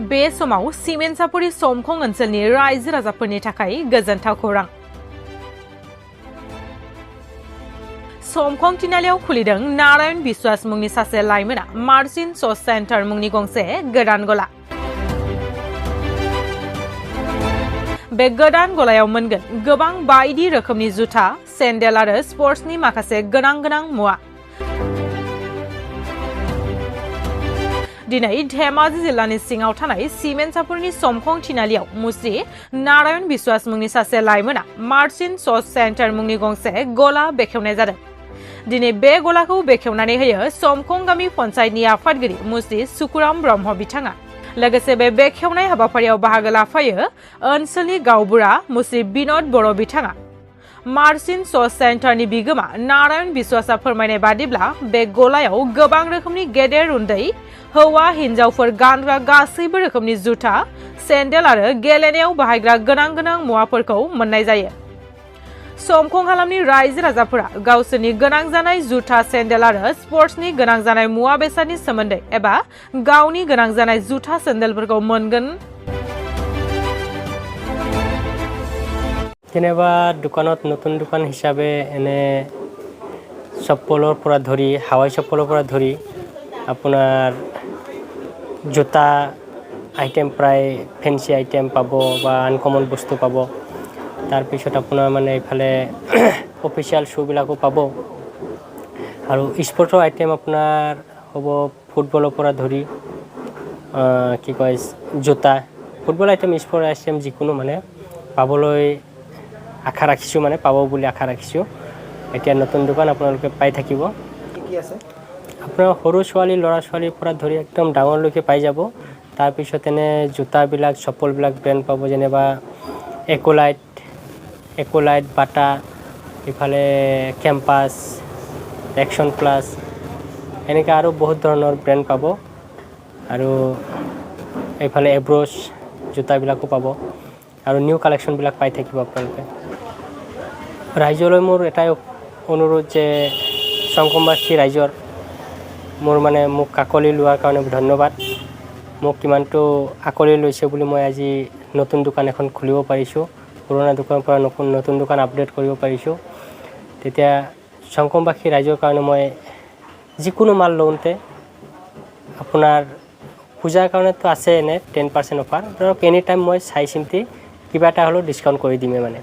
बे समाव सिमेन्सापुरि समखं ओनसोलनि रायजो राजाफोरनि थाखाय गोजोनथाव खौरां। समखं थिनालियाव खुलिदों नारायण बिश्वास मुंनि सासे लाइमोना मार्चिन सस सेन्टार मुंनि गंसे गोदान गला। बे गोदान गलायाव मोनगोन गोबां बायदि रोखोमनि जुथा, सेन्डेल आरो स्पर्ट्सनि माखासे गोनां मुवा। दिनै धेमाजि जिल्लानि सिङाव थानाय सिमेन्सापुरनि समखं थिनालियाव मुस्रि नारायण बिश्वास मुंनि सासे लाइमोना मार्चिन सस सेन्टार मुंनि गंसे गला बेखेवनाय जादों। दिनै बे गलाखौ बेखेवनानै होयो समखं गामि पन्चायतनि आफादगिरि मुस्रि सुकुराम ब्रह्म बिथाङा। लोगोसे बे बेखेवनाय हाबाफारियाव बाहागो लाफायो ओनसोलनि गावबुरा मुस्रि बिनोद बर' बिथाङा। मार्चिन सस सेन्टारनि बिगोमा नारायण बिश्वासआ फोरमायनाय बादिब्ला बे गलायाव गोबां रोखोमनि गेदेर उन्दै हौवा हिन्जावफोर गानग्रा गासैबो रोखोमनि जुथा, सेन्डेल आरो गेलेनायाव बाहायग्रा गोनां मुवाफोरखौ मोननाय जायो। समखं हालामनि रायजो राजाफोरा गावसोरनि गोनां जानाय जुथा, सेन्डेल आरो स्पर्ट्सनि गोनां जानाय मुवा बेसादनि सोमोन्दै एबा गावनि गोनां जानाय जुथा सेन्डेलफोरखौ मोनगोन। जेनेबा দোকানত নতুন দোকান হিচাপে এনে চপ্পলৰ পৰা ধৰি হাৱাই চপ্পলৰ পৰা ধৰি আপোনাৰ জোতা আইটেম প্ৰায় ফেন্সি আইটেম পাব বা আনকমন বস্তু পাব। তাৰপিছত আপোনাৰ মানে এইফালে অফিচিয়েল শ্বুবিলাকো পাব আৰু স্পৰ্টৰ আইটেম আপোনাৰ হ'ব ফুটবলৰ পৰা ধৰি কি কয় জোতা, ফুটবল আইটেম, স্পৰ্ট আইটেম যিকোনো মানে পাবলৈ আশা ৰাখিছোঁ, মানে পাব বুলি আশা ৰাখিছোঁ। এতিয়া নতুন দোকান আপোনালোকে পাই থাকিব। কি আছে আপোনাৰ সৰু ছোৱালী ল'ৰা ছোৱালীৰ পৰা ধৰি একদম ডাঙৰলৈকে পাই যাব। তাৰপিছত এনে জোতাবিলাক চপ্পলবিলাক ব্ৰেণ্ড পাব, যেনিবা একোলাইট, বাটা, ইফালে কেম্পাছ, একশ্যন প্লাছ, এনেকৈ আৰু বহুত ধৰণৰ ব্ৰেণ্ড পাব। আৰু এইফালে এব্ৰছ জোতাবিলাকো পাব আৰু নিউ কালেকশ্যনবিলাক পাই থাকিব আপোনালোকে। ৰাইজলৈ মোৰ এটাই অনুৰোধ যে সংকমবাসী ৰাইজৰ মোক আঁকোৱালি লোৱাৰ কাৰণে ধন্যবাদ। মোক কিমানটো আঁকোৱালি লৈছে বুলি মই আজি নতুন দোকান এখন খুলিব পাৰিছোঁ, পুৰণা দোকানৰ পৰা নতুন দোকান আপডেট কৰিব পাৰিছোঁ। তেতিয়া সংকমবাসী ৰাইজৰ কাৰণে মই যিকোনো মাল লওঁতে আপোনাৰ পূজাৰ কাৰণেতো আছে এনে 10% অফাৰ, ধৰক এনি টাইম মই চাই চিন্তি কিবা এটা হ'লেও ডিছকাউণ্ট কৰি দিমেই মানে।